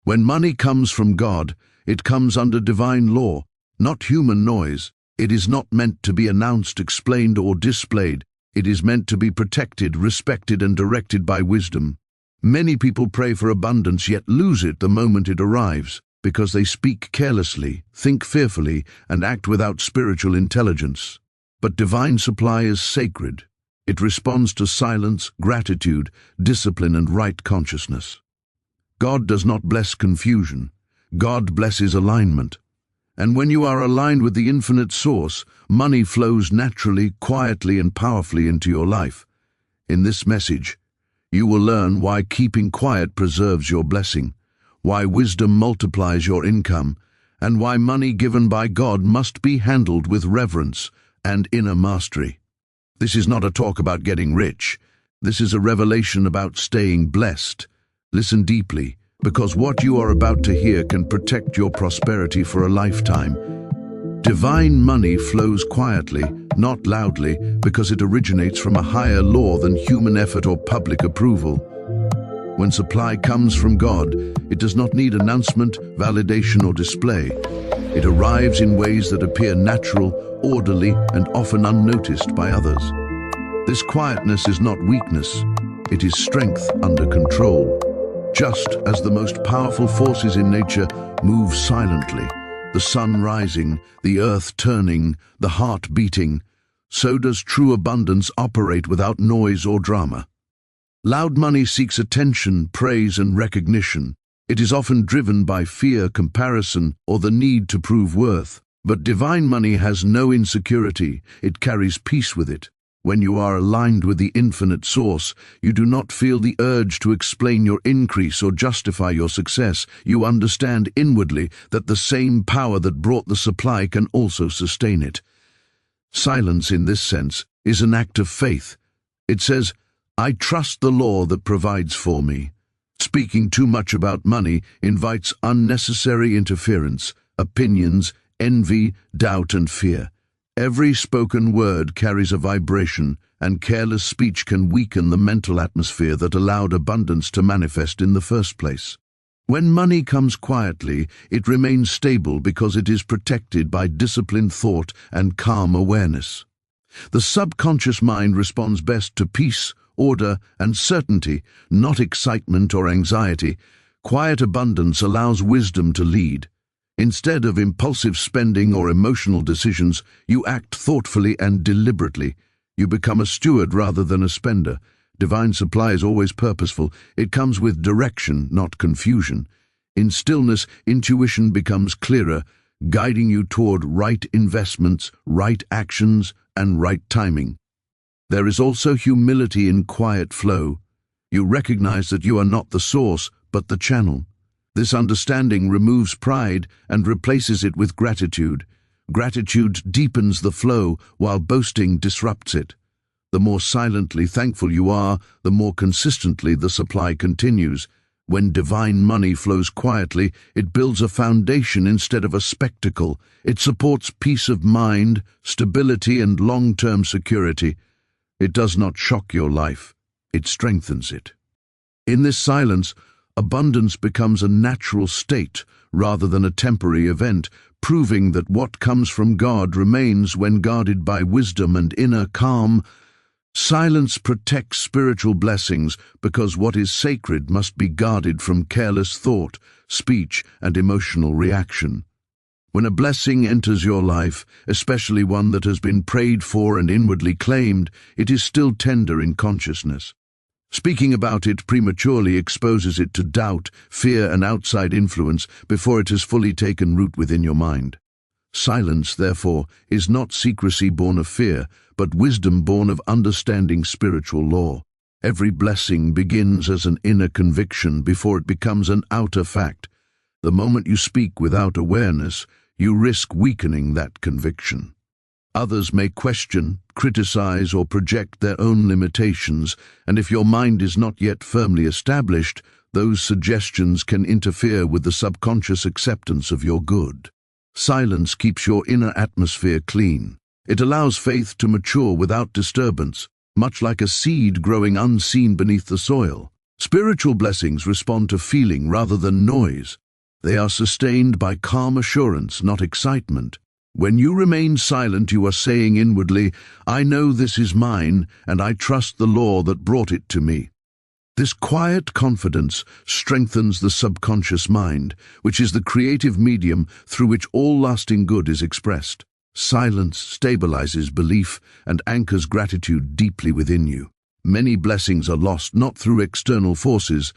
When money comes from God, it comes under divine law, not human noise. It is not meant to be announced, explained, or displayed. It is meant to be protected, respected, and directed by wisdom. Many people pray for abundance yet lose it the moment it arrives, because they speak carelessly, think fearfully, and act without spiritual intelligence. But divine supply is sacred. It responds to silence, gratitude, discipline, and right consciousness. God does not bless confusion. God blesses alignment. And when you are aligned with the infinite source, money flows naturally, quietly, and powerfully into your life. In this message, you will learn why keeping quiet preserves your blessing, why wisdom multiplies your income, and why money given by God must be handled with reverence and inner mastery. This is not a talk about getting rich. This is a revelation about staying blessed. Listen deeply, because what you are about to hear can protect your prosperity for a lifetime. Divine money flows quietly, not loudly, because it originates from a higher law than human effort or public approval. When supply comes from God, it does not need announcement, validation, or display. It arrives in ways that appear natural, orderly, and often unnoticed by others. This quietness is not weakness. It is strength under control. Just as the most powerful forces in nature move silently, the sun rising, the earth turning, the heart beating, so does true abundance operate without noise or drama. Loud money seeks attention, praise, and recognition. It is often driven by fear, comparison, or the need to prove worth. But divine money has no insecurity. It carries peace with it. When you are aligned with the infinite source, you do not feel the urge to explain your increase or justify your success. You understand inwardly that the same power that brought the supply can also sustain it. Silence, in this sense, is an act of faith. It says, "I trust the law that provides for me." Speaking too much about money invites unnecessary interference, opinions, envy, doubt, and fear. Every spoken word carries a vibration, and careless speech can weaken the mental atmosphere that allowed abundance to manifest in the first place. When money comes quietly, it remains stable because it is protected by disciplined thought and calm awareness. The subconscious mind responds best to peace, order, and certainty, not excitement or anxiety. Quiet abundance allows wisdom to lead. Instead of impulsive spending or emotional decisions, you act thoughtfully and deliberately. You become a steward rather than a spender. Divine supply is always purposeful. It comes with direction, not confusion. In stillness, intuition becomes clearer, guiding you toward right investments, right actions, and right timing. There is also humility in quiet flow. You recognize that you are not the source, but the channel. This understanding removes pride and replaces it with gratitude. Gratitude deepens the flow, while boasting disrupts it. The more silently thankful you are, the more consistently the supply continues. When divine money flows quietly, it builds a foundation instead of a spectacle. It supports peace of mind, stability, and long-term security. It does not shock your life, it strengthens it. In this silence, abundance becomes a natural state rather than a temporary event, proving that what comes from God remains when guarded by wisdom and inner calm. Silence protects spiritual blessings because what is sacred must be guarded from careless thought, speech, and emotional reaction. When a blessing enters your life, especially one that has been prayed for and inwardly claimed, it is still tender in consciousness. Speaking about it prematurely exposes it to doubt, fear, and outside influence before it has fully taken root within your mind. Silence, therefore, is not secrecy born of fear, but wisdom born of understanding spiritual law. Every blessing begins as an inner conviction before it becomes an outer fact. The moment you speak without awareness, you risk weakening that conviction. Others may question, criticize, or project their own limitations, and if your mind is not yet firmly established, those suggestions can interfere with the subconscious acceptance of your good. Silence keeps your inner atmosphere clean. It allows faith to mature without disturbance, much like a seed growing unseen beneath the soil. Spiritual blessings respond to feeling rather than noise. They are sustained by calm assurance, not excitement. When you remain silent, you are saying inwardly, "I know this is mine, and I trust the law that brought it to me." This quiet confidence strengthens the subconscious mind, which is the creative medium through which all lasting good is expressed. Silence stabilizes belief and anchors gratitude deeply within you. Many blessings are lost not through external forces,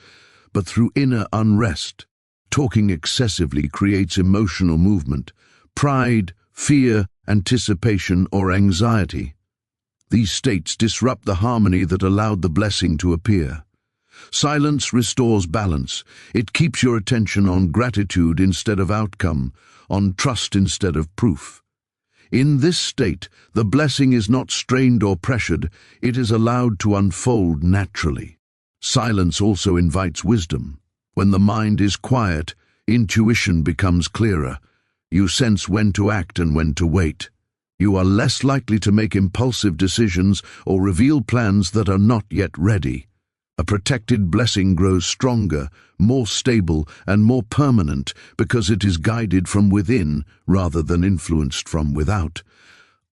but through inner unrest. Talking excessively creates emotional movement, pride, fear, anticipation, or anxiety. These states disrupt the harmony that allowed the blessing to appear. Silence restores balance. It keeps your attention on gratitude instead of outcome, on trust instead of proof. In this state, the blessing is not strained or pressured, it is allowed to unfold naturally. Silence also invites wisdom. When the mind is quiet, intuition becomes clearer. You sense when to act and when to wait. You are less likely to make impulsive decisions or reveal plans that are not yet ready. A protected blessing grows stronger, more stable, and more permanent because it is guided from within rather than influenced from without.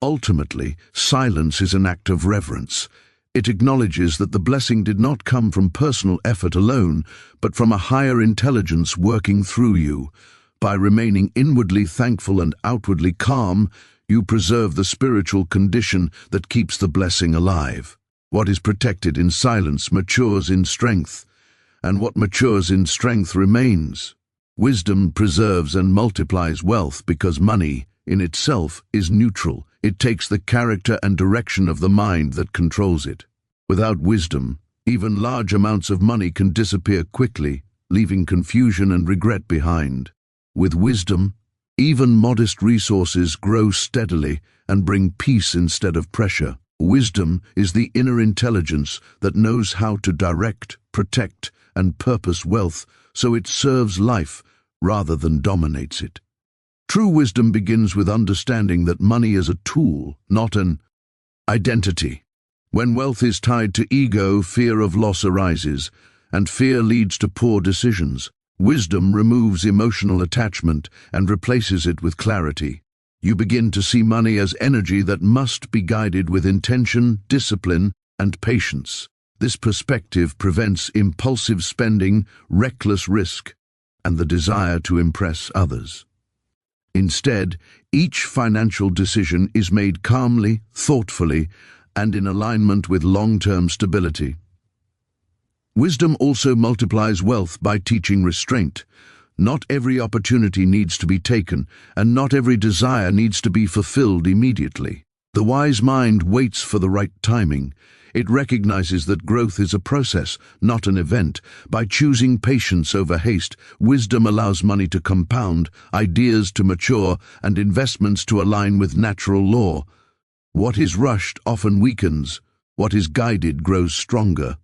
Ultimately, silence is an act of reverence. It acknowledges that the blessing did not come from personal effort alone, but from a higher intelligence working through you. By remaining inwardly thankful and outwardly calm, you preserve the spiritual condition that keeps the blessing alive. What is protected in silence matures in strength, and what matures in strength remains. Wisdom preserves and multiplies wealth because money, in itself, is neutral. It takes the character and direction of the mind that controls it. Without wisdom, even large amounts of money can disappear quickly, leaving confusion and regret behind. With wisdom, even modest resources grow steadily and bring peace instead of pressure. Wisdom is the inner intelligence that knows how to direct, protect, and purpose wealth so it serves life rather than dominates it. True wisdom begins with understanding that money is a tool, not an identity. When wealth is tied to ego, fear of loss arises, and fear leads to poor decisions. Wisdom removes emotional attachment and replaces it with clarity. You begin to see money as energy that must be guided with intention, discipline, and patience. This perspective prevents impulsive spending, reckless risk, and the desire to impress others. Instead, each financial decision is made calmly, thoughtfully, and in alignment with long-term stability. Wisdom also multiplies wealth by teaching restraint. Not every opportunity needs to be taken, and not every desire needs to be fulfilled immediately. The wise mind waits for the right timing. It recognizes that growth is a process, not an event. By choosing patience over haste, wisdom allows money to compound, ideas to mature, and investments to align with natural law. What is rushed often weakens. What is guided grows stronger.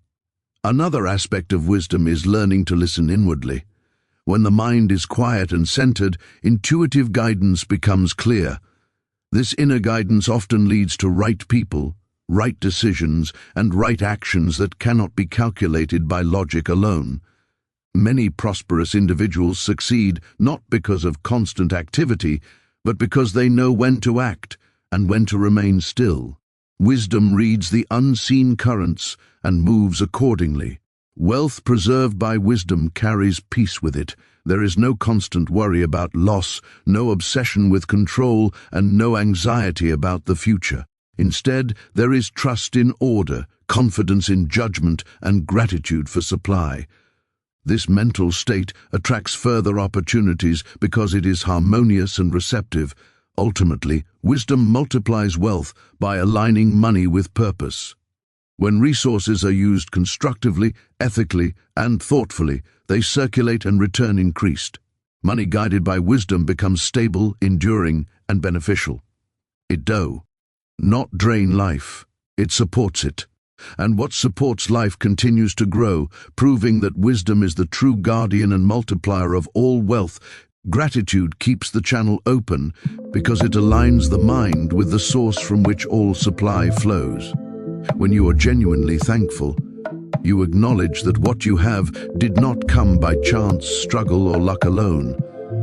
Another aspect of wisdom is learning to listen inwardly. When the mind is quiet and centered, intuitive guidance becomes clear. This inner guidance often leads to right people, right decisions, and right actions that cannot be calculated by logic alone. Many prosperous individuals succeed not because of constant activity, but because they know when to act and when to remain still. Wisdom reads the unseen currents and moves accordingly. Wealth preserved by wisdom carries peace with it. There is no constant worry about loss, no obsession with control, and no anxiety about the future. Instead, there is trust in order, confidence in judgment, and gratitude for supply. This mental state attracts further opportunities because it is harmonious and receptive. Ultimately, wisdom multiplies wealth by aligning money with purpose. When resources are used constructively, ethically, and thoughtfully, they circulate and return increased. Money guided by wisdom becomes stable, enduring, and beneficial. It does not drain life, it supports it. And what supports life continues to grow, proving that wisdom is the true guardian and multiplier of all wealth. Gratitude keeps the channel open because it aligns the mind with the source from which all supply flows. When you are genuinely thankful, You acknowledge that what you have did not come by chance, struggle, or luck alone,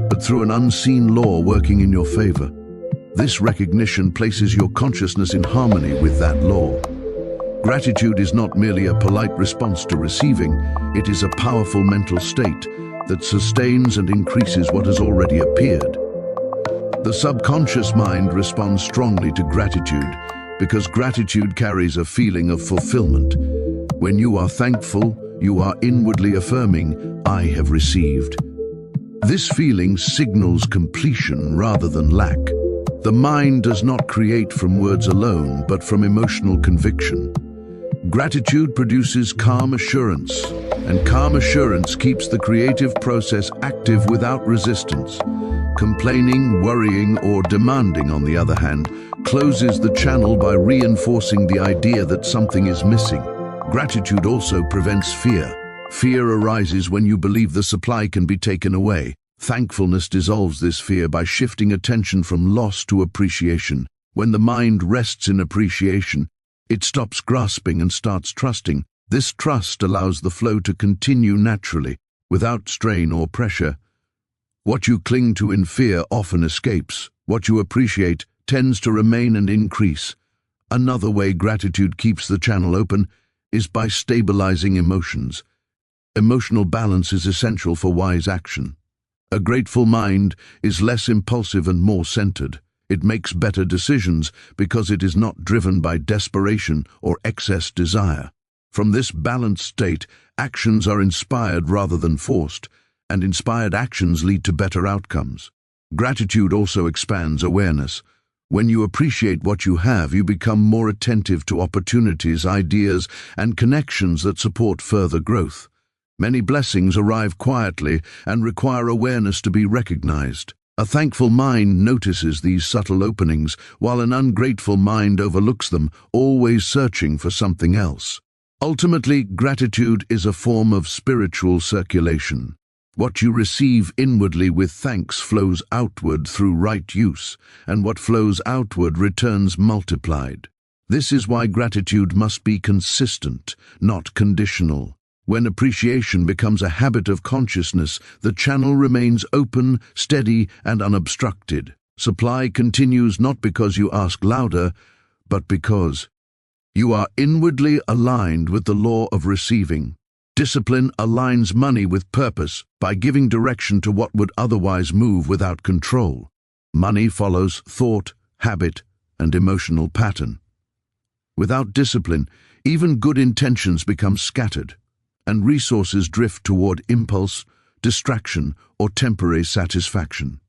but through an unseen law working in your favor. This recognition places your consciousness in harmony with that law. Gratitude is not merely a polite response to receiving, it is a powerful mental state that sustains and increases what has already appeared. The subconscious mind responds strongly to gratitude because gratitude carries a feeling of fulfillment. When you are thankful, you are inwardly affirming, "I have received." This feeling signals completion rather than lack. The mind does not create from words alone, but from emotional conviction. Gratitude produces calm assurance, and calm assurance keeps the creative process active without resistance. Complaining, worrying, or demanding, on the other hand, closes the channel by reinforcing the idea that something is missing. Gratitude also prevents fear. Fear arises when you believe the supply can be taken away. Thankfulness dissolves this fear by shifting attention from loss to appreciation. When the mind rests in appreciation, it stops grasping and starts trusting. This trust allows the flow to continue naturally, without strain or pressure. What you cling to in fear often escapes. What you appreciate tends to remain and increase. Another way gratitude keeps the channel open is by stabilizing emotions. Emotional balance is essential for wise action. A grateful mind is less impulsive and more centered. It makes better decisions because it is not driven by desperation or excess desire. From this balanced state, actions are inspired rather than forced, and inspired actions lead to better outcomes. Gratitude also expands awareness. When you appreciate what you have, you become more attentive to opportunities, ideas, and connections that support further growth. Many blessings arrive quietly and require awareness to be recognized. A thankful mind notices these subtle openings, while an ungrateful mind overlooks them, always searching for something else. Ultimately, gratitude is a form of spiritual circulation. What you receive inwardly with thanks flows outward through right use, and what flows outward returns multiplied. This is why gratitude must be consistent, not conditional. When appreciation becomes a habit of consciousness, the channel remains open, steady, and unobstructed. Supply continues not because you ask louder, but because you are inwardly aligned with the law of receiving. Discipline aligns money with purpose by giving direction to what would otherwise move without control. Money follows thought, habit, and emotional pattern. Without discipline, even good intentions become scattered, and resources drift toward impulse, distraction, or temporary satisfaction.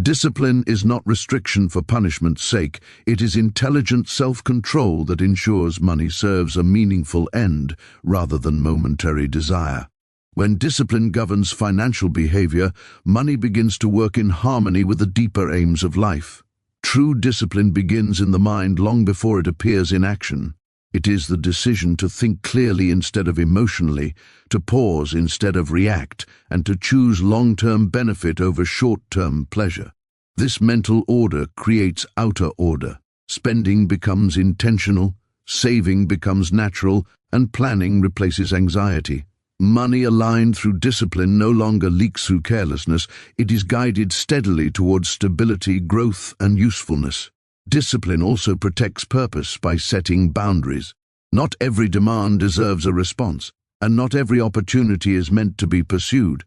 Discipline is not restriction for punishment's sake, it is intelligent self-control that ensures money serves a meaningful end rather than momentary desire. When discipline governs financial behavior, money begins to work in harmony with the deeper aims of life. True discipline begins in the mind long before it appears in action. It is the decision to think clearly instead of emotionally, to pause instead of react, and to choose long-term benefit over short-term pleasure. This mental order creates outer order. Spending becomes intentional, saving becomes natural, and planning replaces anxiety. Money aligned through discipline no longer leaks through carelessness, it is guided steadily towards stability, growth, and usefulness. Discipline also protects purpose by setting boundaries. Not every demand deserves a response, and not every opportunity is meant to be pursued.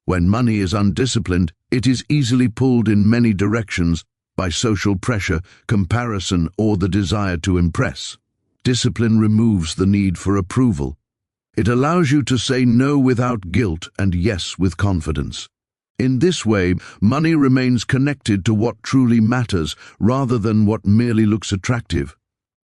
When money is undisciplined, it is easily pulled in many directions by social pressure, comparison, or the desire to impress. Discipline removes the need for approval. It allows you to say no without guilt and yes with confidence. In this way, money remains connected to what truly matters rather than what merely looks attractive.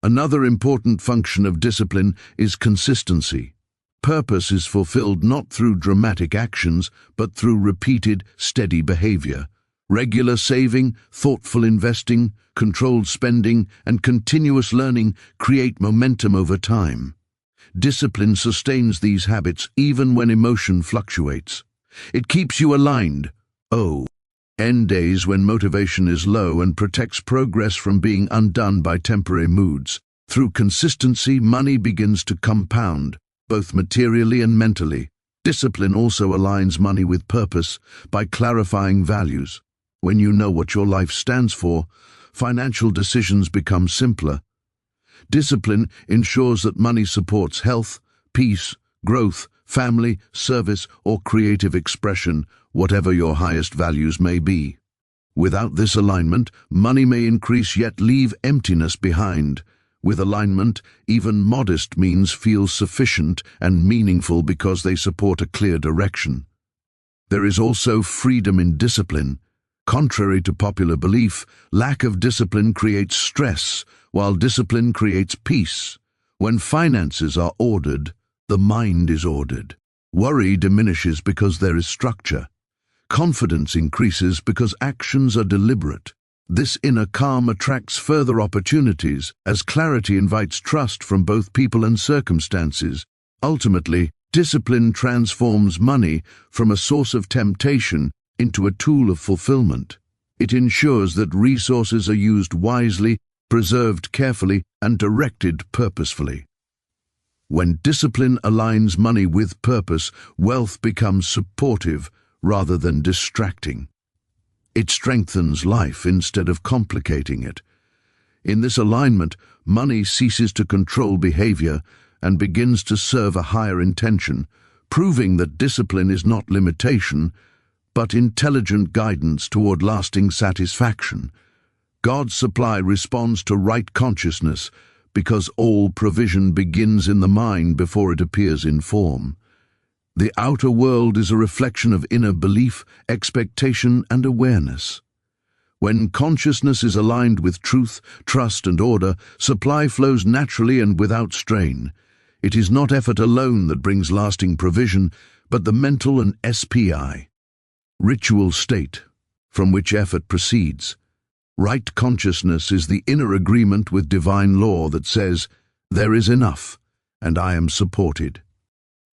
Another important function of discipline is consistency. Purpose is fulfilled not through dramatic actions, but through repeated, steady behavior. Regular saving, thoughtful investing, controlled spending, and continuous learning create momentum over time. Discipline sustains these habits even when emotion fluctuates. It keeps you aligned, end days when motivation is low, and protects progress from being undone by temporary moods. Through consistency, money begins to compound. both materially and mentally. Discipline also aligns money with purpose by clarifying values. When you know what your life stands for, financial decisions become simpler. Discipline ensures that money supports health, peace, growth, family, service, or creative expression, whatever your highest values may be. Without this alignment, money may increase yet leave emptiness behind. With alignment, even modest means feel sufficient and meaningful because they support a clear direction. There is also freedom in discipline. Contrary to popular belief, lack of discipline creates stress, while discipline creates peace. When finances are ordered, the mind is ordered. Worry diminishes because there is structure. Confidence increases because actions are deliberate. This inner calm attracts further opportunities as clarity invites trust from both people and circumstances. Ultimately, discipline transforms money from a source of temptation into a tool of fulfillment. It ensures that resources are used wisely, preserved carefully, and directed purposefully. When discipline aligns money with purpose, wealth becomes supportive rather than distracting. It strengthens life instead of complicating it. In this alignment, money ceases to control behavior and begins to serve a higher intention, proving that discipline is not limitation, but intelligent guidance toward lasting satisfaction. God's supply responds to right consciousness because all provision begins in the mind before it appears in form. The outer world is a reflection of inner belief, expectation, and awareness. When consciousness is aligned with truth, trust, and order, supply flows naturally and without strain. It is not effort alone that brings lasting provision, but the mental and SPI, ritual state, from which effort proceeds. Right consciousness is the inner agreement with divine law that says, "There is enough, and I am supported."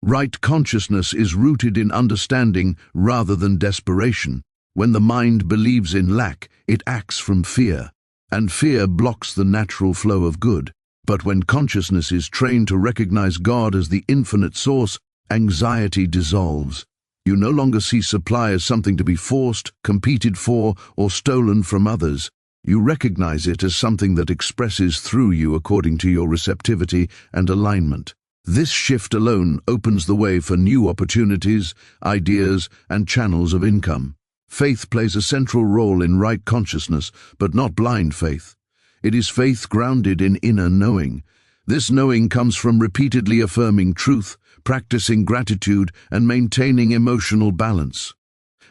Right consciousness is rooted in understanding rather than desperation. When the mind believes in lack, it acts from fear, and fear blocks the natural flow of good. But when consciousness is trained to recognize God as the infinite source, anxiety dissolves. You no longer see supply as something to be forced, competed for, or stolen from others. You recognize it as something that expresses through you according to your receptivity and alignment. This shift alone opens the way for new opportunities, ideas, and channels of income. Faith plays a central role in right consciousness, but not blind faith. It is faith grounded in inner knowing. This knowing comes from repeatedly affirming truth, practicing gratitude, and maintaining emotional balance.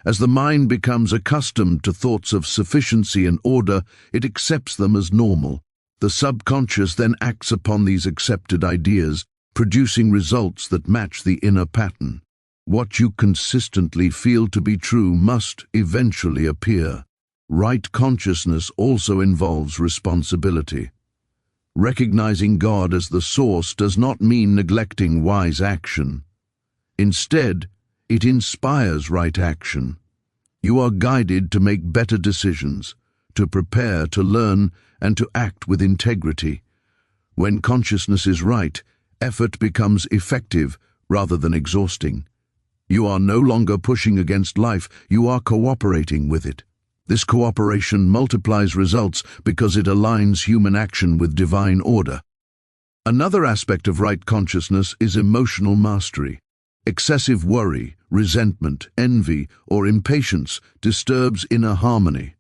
As the mind becomes accustomed to thoughts of sufficiency and order, it accepts them as normal. The subconscious then acts upon these accepted ideas, producing results that match the inner pattern. What you consistently feel to be true must eventually appear. Right consciousness also involves responsibility. Recognizing God as the source does not mean neglecting wise action. Instead, it inspires right action. You are guided to make better decisions, to prepare, to learn, and to act with integrity. When consciousness is right, effort becomes effective rather than exhausting. You are no longer pushing against life, you are cooperating with it. This cooperation multiplies results because it aligns human action with divine order. Another aspect of right consciousness is emotional mastery. Excessive worry, resentment, envy, or impatience disturbs inner harmony.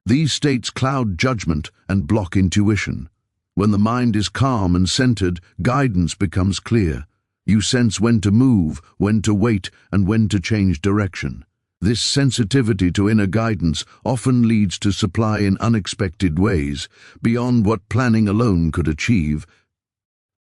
These states cloud judgment and block intuition. When the mind is calm and centered, guidance becomes clear. You sense when to move, when to wait, and when to change direction. This sensitivity to inner guidance often leads to supply in unexpected ways, beyond what planning alone could achieve.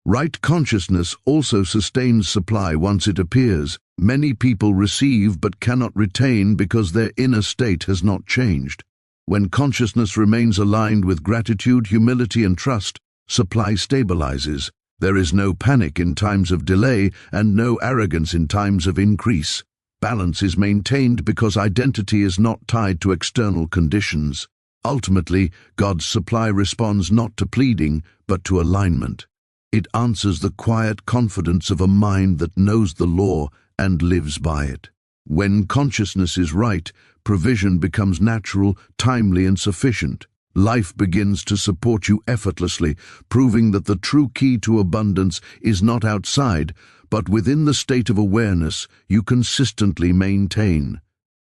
Right consciousness also sustains supply once it appears. Many people receive but cannot retain because their inner state has not changed. When consciousness remains aligned with gratitude, humility, and trust, supply stabilizes. There is no panic in times of delay and no arrogance in times of increase. Balance is maintained because identity is not tied to external conditions. Ultimately, God's supply responds not to pleading, but to alignment. It answers the quiet confidence of a mind that knows the law and lives by it. When consciousness is right, provision becomes natural, timely, and sufficient. Life begins to support you effortlessly, proving that the true key to abundance is not outside, but within the state of awareness you consistently maintain.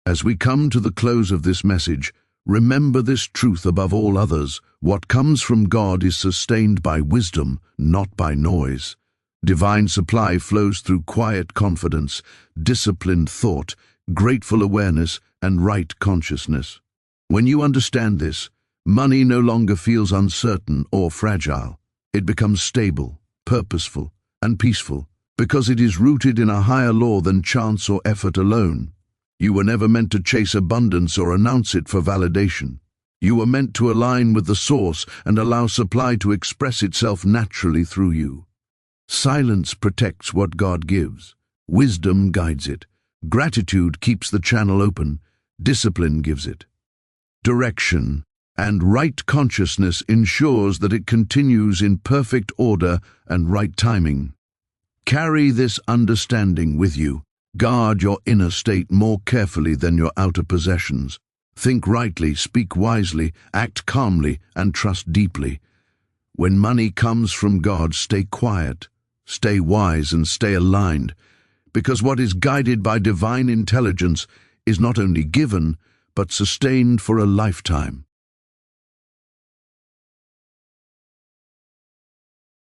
As we come to the close of this message, remember this truth above all others: what comes from God is sustained by wisdom, not by noise. Divine supply flows through quiet confidence, disciplined thought, grateful awareness, and right consciousness. When you understand this, money no longer feels uncertain or fragile. It becomes stable, purposeful, and peaceful, because it is rooted in a higher law than chance or effort alone. You were never meant to chase abundance or announce it for validation. You were meant to align with the source and allow supply to express itself naturally through you. Silence protects what God gives. Wisdom guides it. Gratitude keeps the channel open. Discipline gives it direction, and right consciousness ensures that it continues in perfect order and right timing. Carry this understanding with you. Guard your inner state more carefully than your outer possessions. Think rightly, speak wisely, act calmly, and trust deeply. When money comes from God, stay quiet, stay wise, and stay aligned, because what is guided by divine intelligence is not only given, but sustained for a lifetime.